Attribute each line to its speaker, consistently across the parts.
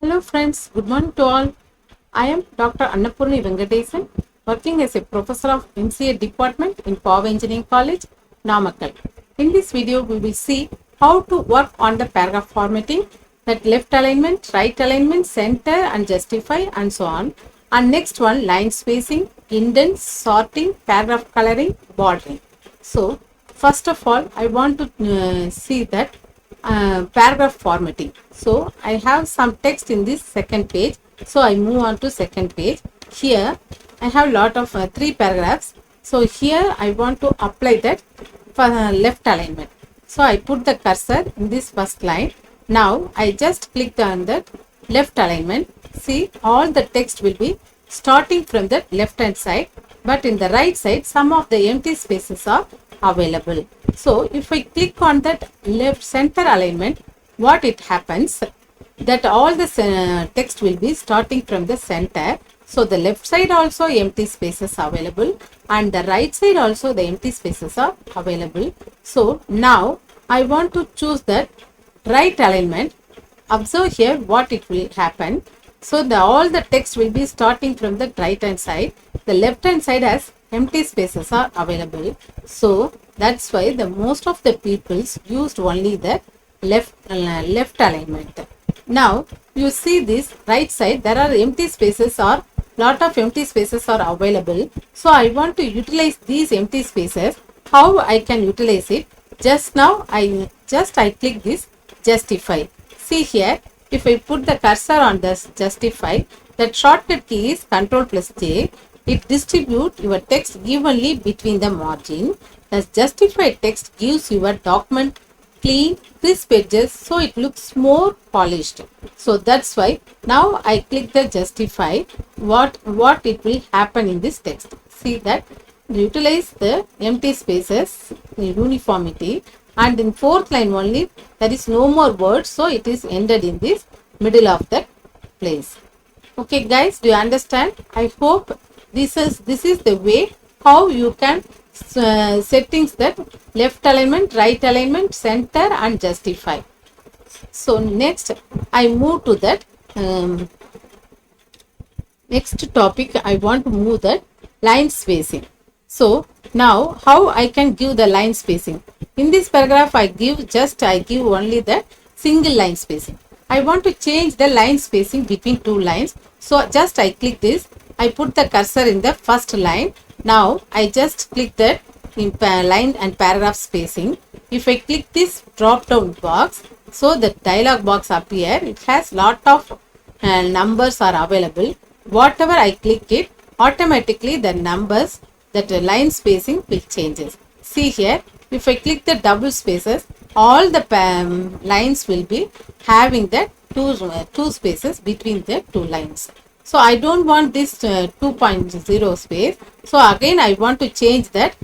Speaker 1: Hello friends, good morning to all. I am Dr. Annapurni Venkatesan, working as a professor of MCA department in Power Engineering College, Namakkal. In this video, we will see how to work on the paragraph formatting, that left alignment, right alignment, center and justify and so on. And next one, line spacing, indents, sorting, paragraph coloring, bordering. So, first of all, I want to see that paragraph formatting. So I have some text in this second page. So I move on to second page. Here I have lot of three paragraphs. So here I want to apply that for left alignment. So I put the cursor in this first line. Now I just click on that left alignment. See, all the text will be starting from the left hand side, but in the right side some of the empty spaces are available. So if I click on that left center alignment, what it happens that all the text will be starting from the center. So the left side also empty spaces available and the right side also the empty spaces are available. So now I want to choose that right alignment. Observe here what it will happen. So all the text will be starting from the right hand side. The left hand side has empty spaces are available. So that's why the most of the peoples used only the left alignment. Now you see this right side, there are empty spaces or lot of empty spaces are available. So I want to utilize these empty spaces. How I can utilize it? Just now I click this justify. See here, if I put the cursor on this justify, that shortcut key is Ctrl plus J. It distributes your text evenly between the margin. The justified text gives your document clean, crisp edges, so it looks more polished. So that's why now I click the justify. What it will happen in this text? See that utilize the empty spaces, uniformity, and in fourth line only there is no more words, so it is ended in this middle of that place. Okay guys, do you understand? I hope this is the way how you can settings that left alignment, right alignment, center and justify. So next I move to that next topic. I want to move that line spacing. So now how I can give the line spacing? In this paragraph I give only the single line spacing. I want to change the line spacing between two lines. So just I click this. I put the cursor in the first line. Now I just click that in line and paragraph spacing. If I click this drop down box, so the dialog box appear. It has lot of numbers are available. Whatever I click it, automatically the numbers, that line spacing will changes. See here, if I click the double spaces, all the lines will be having the two spaces between the two lines. So I don't want this 2.0 space. So again I want to change that.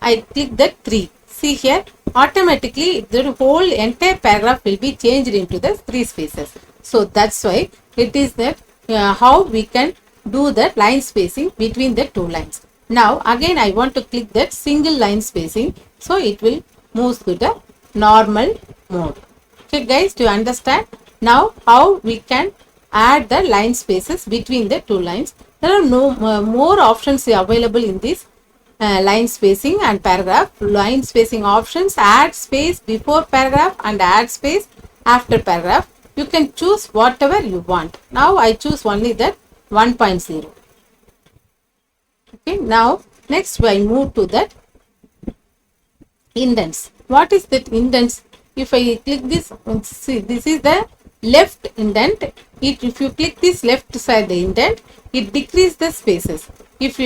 Speaker 1: I click the 3. See here, automatically the whole entire paragraph will be changed into the 3 spaces. So that's why it is that how we can do the line spacing between the two lines. Now again I want to click that single line spacing. So it will move to the normal mode. Okay guys, do you understand? Now how we can add the line spaces between the two lines? There are no more options available in this line spacing and paragraph. Line spacing options: add space before paragraph and add space after paragraph. You can choose whatever you want. Now I choose only that 1.0. Okay, now next I move to that indents. What is that indents? If I click this, see, this is the left indent. If you click this left side the indent, it decreases the spaces. If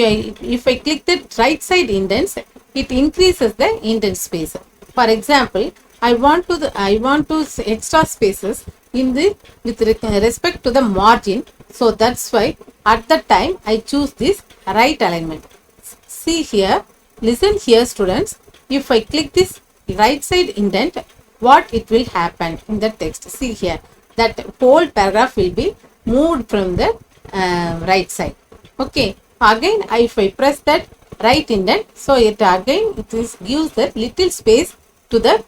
Speaker 1: I click the right side indents, it increases the indent space. For example, I want to extra spaces in the with respect to the margin. So that's why at the time I choose this right alignment. See here, listen here students. If I click this right side indent, what it will happen in the text? See here, that whole paragraph will be moved from the right side. Okay, again if I press that right indent, so it gives that little space to the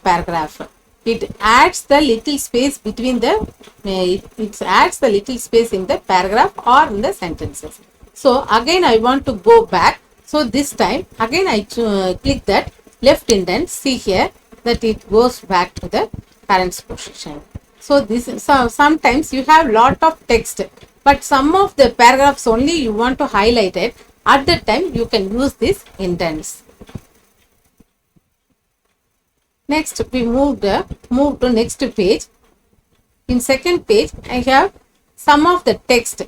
Speaker 1: paragraph. it adds the little space between the, it adds the little space in the paragraph or in the sentences. So again I want to go back. So this time again I click that left indent. See here that it goes back to the current position. So this is, so sometimes you have lot of text, but some of the paragraphs only you want to highlight it. At that time you can use this indents. Next we move to next page. In second page I have some of the text.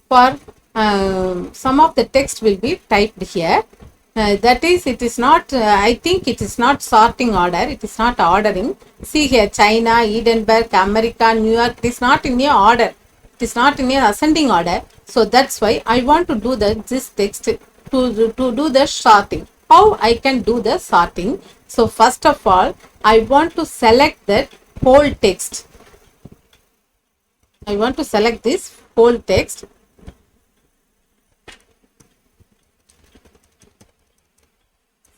Speaker 1: For some of the text will be typed here. That is, it is not, I think it is not sorting order, it is not ordering. See here, China, Edinburgh, America, New York, it is not in your order, it is not in your ascending order. So that's why I want to do this text to do the sorting. How I can do the sorting? So first of all, I want to select that whole text. I want to select this whole text.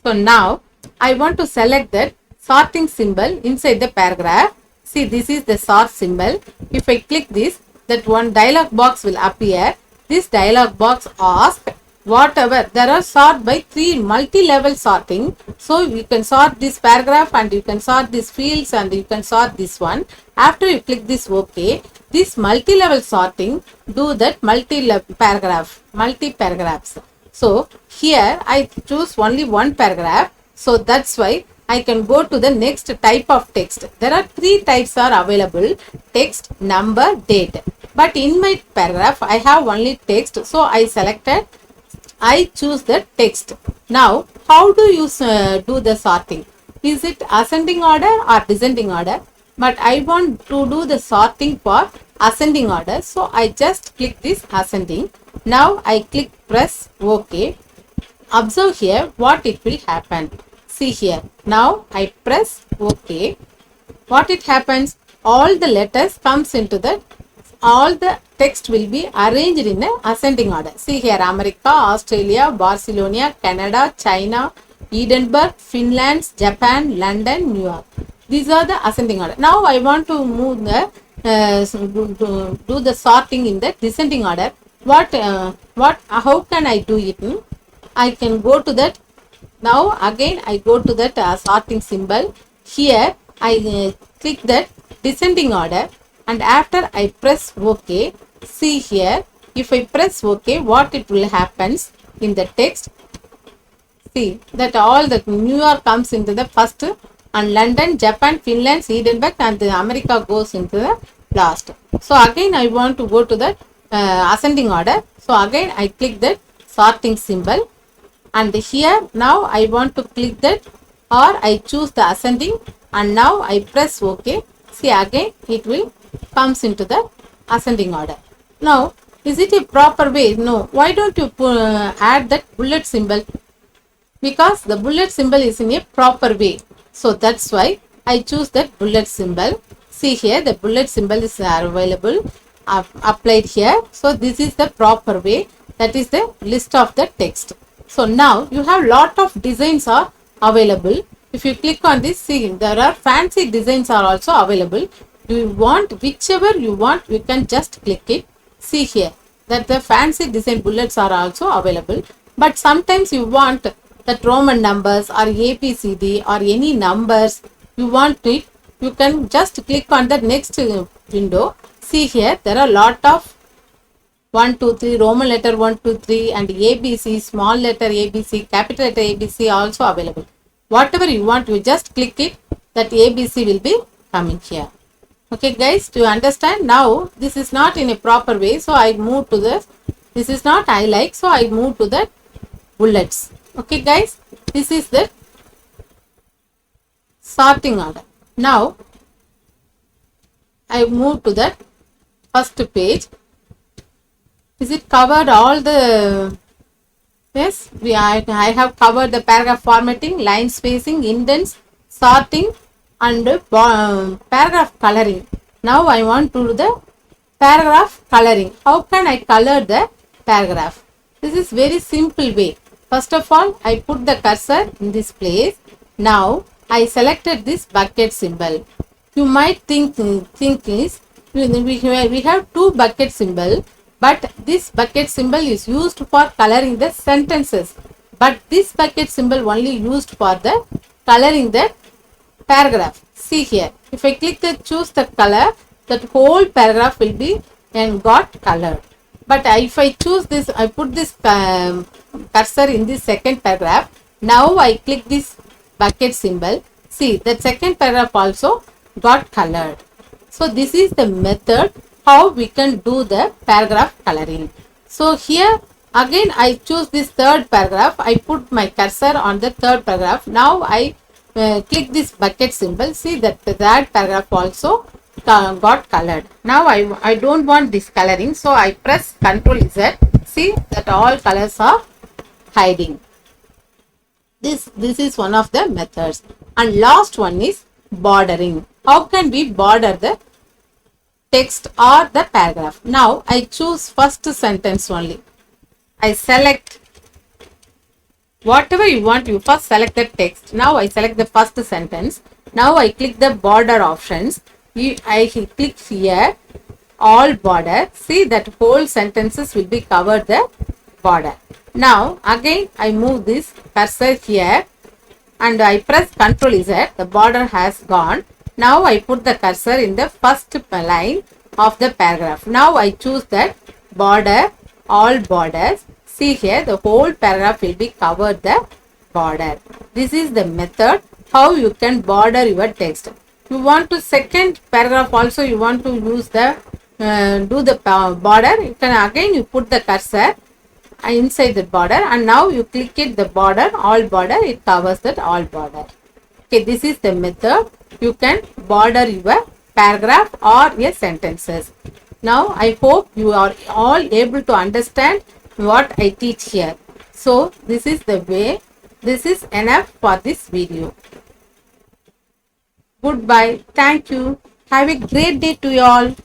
Speaker 1: So now I want to select that sorting symbol inside the paragraph. See, this is the sort symbol. If I click this, that one dialog box will appear. This dialog box asks whatever, there are sort by 3 multi-level sorting. So you can sort this paragraph and you can sort these fields and you can sort this one. After you click this OK, this multi-level sorting do that multi-paragraphs. So here I choose only one paragraph. So that's why I can go to the next type of text. There are 3 types are available: text, number, date. But in my paragraph I have only text. So I choose the text. Now how do you do the sorting? Is it ascending order or descending order? But I want to do the sorting for ascending order. So I just click this ascending. Now I click press OK. Observe here what it will happen. See here. Now I press OK. What it happens? All the letters comes into the, all the text will be arranged in a ascending order. See here, America, Australia, Barcelona, Canada, China, Edinburgh, Finland, Japan, London, New York. These are the ascending order. Now I want to move the do the sorting in the descending order. How can I do it? I can go to that. Now again I go to that sorting symbol. Here I click that descending order, and after I press OK. See here, if I press OK, what it will happens in the text? See that all the New York comes into the first, and London, Japan, Finland, Edinburgh and the America goes into the last. So again I want to go to the ascending order. So again I click that sorting symbol, and here now I want to click that, or I choose the ascending, and now I press OK. See, again it will comes into the ascending order. Now is it a proper way? No. Why don't you add that bullet symbol? Because the bullet symbol is in a proper way. So that's why I choose that bullet symbol. See here, the bullet symbol is available, applied here. So this is the proper way. That is the list of the text. So now you have lot of designs are available. If you click on this, see there are fancy designs are also available. You want whichever you want, you can just click it. See here that the fancy design bullets are also available. But sometimes you want that Roman numbers or ABCD or any numbers you want it, you can just click on the next window. See here there are lot of 1, 2, 3, Roman letter 1, 2, 3 and ABC, small letter ABC, capital letter ABC also available. Whatever you want, you just click it, that ABC will be coming here. Okay guys, do you understand? Now this is not in a proper way, so I move to this is not I like, so I move to the bullets. Okay guys, this is the sorting order. Now I move to the first page. Is it covered all the, yes, I have covered the paragraph formatting, line spacing, indents, sorting and paragraph coloring. Now I want to do the paragraph coloring. How can I color the paragraph? This is very simple way. First of all, I put the cursor in this place. Now I selected this bucket symbol. You might think is we have two bucket symbol, but this bucket symbol is used for coloring the sentences, but this bucket symbol only used for the coloring the paragraph. See here, if I click the choose the color, that whole paragraph will be and got colored. But if I choose this, I put this cursor in the second paragraph. Now I click this bucket symbol. See, the second paragraph also got colored. So this is the method how we can do the paragraph coloring. So here again I choose this third paragraph. I put my cursor on the third paragraph. Now I click this bucket symbol. See that paragraph also got colored. Now I don't want this coloring, so I press Ctrl Z. See that all colors are hiding. This is one of the methods. And last one is bordering. How can we border the text or the paragraph? Now I choose first sentence only. I select whatever you want. You first select the text. Now I select the first sentence. Now I click the border options. I click here all border. See that whole sentences will be covered the border. Now again I move this cursor here and I press Ctrl Z. The border has gone. Now I put the cursor in the first line of the paragraph. Now I choose that border all borders. See here the whole paragraph will be covered the border. This is the method how you can border your text. You want to second paragraph also, you want to use the do the border, you can again you put the cursor inside the border and now you click it the border all border, it covers that all border. Okay, this is the method you can border your paragraph or your sentences. Now I hope you are all able to understand what I teach here. So this is the way. This is enough for this video. Goodbye. Thank you. Have a great day to you all.